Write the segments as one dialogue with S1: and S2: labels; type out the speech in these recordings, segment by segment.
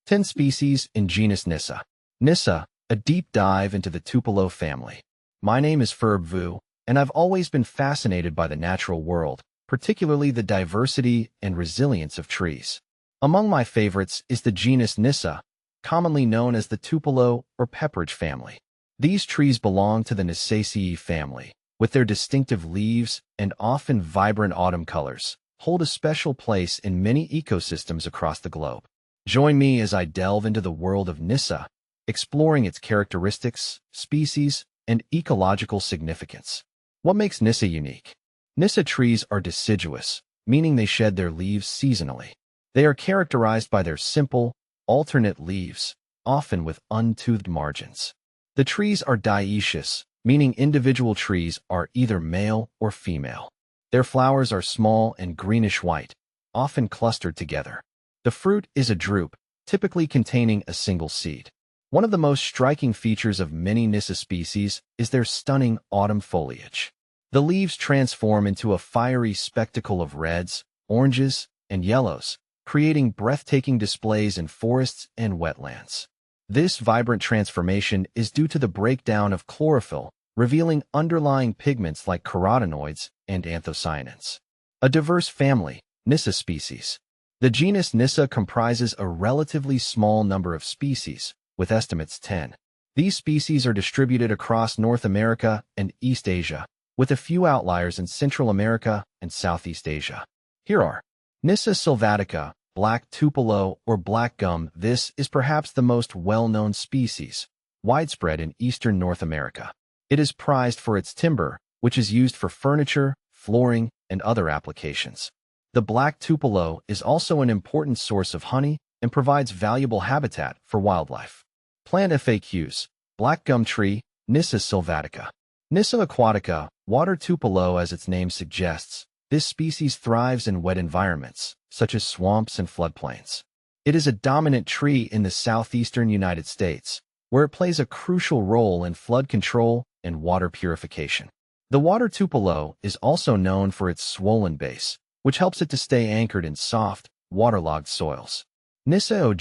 S1: 10 species in genus Nyssa. Nyssa, a deep dive into the Tupelo family. My name is Ferb Vu, and I've always been fascinated by the natural world, particularly the diversity and resilience of trees. Among my favorites is the genus Nyssa, commonly known as the Tupelo or pepperidge family. These trees belong to the Nyssaceae family, with their distinctive leaves and often vibrant autumn colors, hold a special place in many ecosystems across the globe. Join me as I delve into the world of Nyssa, exploring its characteristics, species, and ecological significance. What makes Nyssa unique? Nyssa trees are deciduous, meaning they shed their leaves seasonally. They are characterized by their simple, alternate leaves, often with untoothed margins. The trees are dioecious, meaning individual trees are either male or female. Their flowers are small and greenish-white, often clustered together. The fruit is a drupe, typically containing a single seed. One of the most striking features of many Nyssa species is their stunning autumn foliage. The leaves transform into a fiery spectacle of reds, oranges, and yellows, creating breathtaking displays in forests and wetlands. This vibrant transformation is due to the breakdown of chlorophyll, revealing underlying pigments like carotenoids and anthocyanins. A diverse family, Nyssa species. The genus Nyssa comprises a relatively small number of species, with estimates 10. These species are distributed across North America and East Asia, with a few outliers in Central America and Southeast Asia. Here are Nyssa sylvatica, black tupelo or black gum. This is perhaps the most well-known species, widespread in eastern North America. It is prized for its timber, which is used for furniture, flooring, and other applications. The black tupelo is also an important source of honey and provides valuable habitat for wildlife. Plant FAQs. Black gum tree, Nyssa sylvatica. Nyssa aquatica, water tupelo as its name suggests. This species thrives in wet environments, such as swamps and floodplains. It is a dominant tree in the southeastern United States, where it plays a crucial role in flood control and water purification. The water tupelo is also known for its swollen base, which helps it to stay anchored in soft, waterlogged soils. Nyssa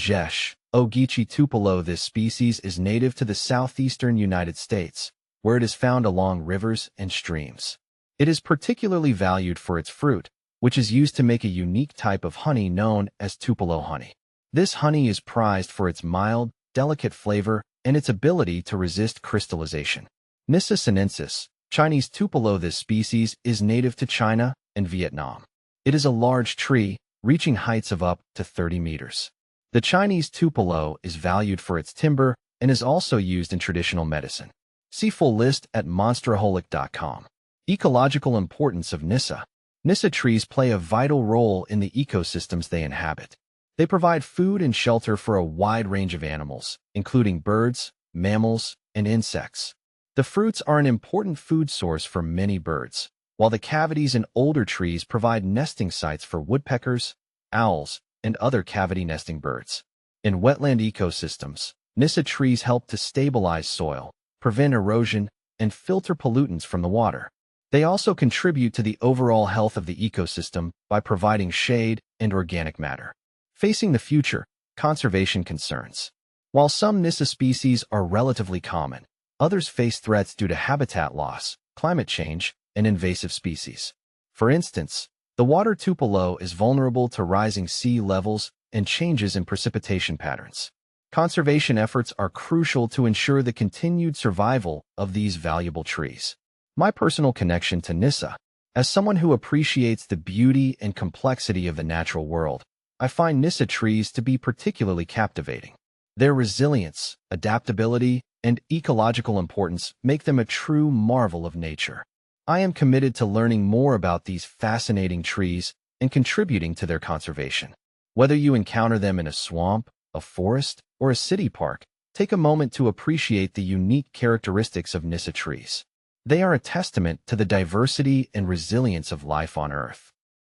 S1: ogechi tupelo. This species is native to the southeastern United States, where it is found along rivers and streams. It is particularly valued for its fruit, which is used to make a unique type of honey known as tupelo honey. This honey is prized for its mild, delicate flavor and its ability to resist crystallization. Nyssa sinensis, Chinese tupelo. This species is native to China and Vietnam. It is a large tree, reaching heights of up to 30 meters. The Chinese tupelo is valued for its timber and is also used in traditional medicine. See full list at monsteraholic.com. Ecological importance of Nyssa. Nyssa trees play a vital role in the ecosystems they inhabit. They provide food and shelter for a wide range of animals, including birds, mammals, and insects. The fruits are an important food source for many birds, while the cavities in older trees provide nesting sites for woodpeckers, owls, and other cavity-nesting birds. In wetland ecosystems, Nyssa trees help to stabilize soil, prevent erosion, and filter pollutants from the water. They also contribute to the overall health of the ecosystem by providing shade and organic matter. Facing the future, conservation concerns. While some Nyssa species are relatively common, others face threats due to habitat loss, climate change, and invasive species. For instance, the water tupelo is vulnerable to rising sea levels and changes in precipitation patterns. Conservation efforts are crucial to ensure the continued survival of these valuable trees. My personal connection to Nyssa. As someone who appreciates the beauty and complexity of the natural world, I find Nyssa trees to be particularly captivating. Their resilience, adaptability, and ecological importance make them a true marvel of nature. I am committed to learning more about these fascinating trees and contributing to their conservation. Whether you encounter them in a swamp, a forest, or a city park, take a moment to appreciate the unique characteristics of Nyssa trees. They are a testament to the diversity and resilience of life on Earth.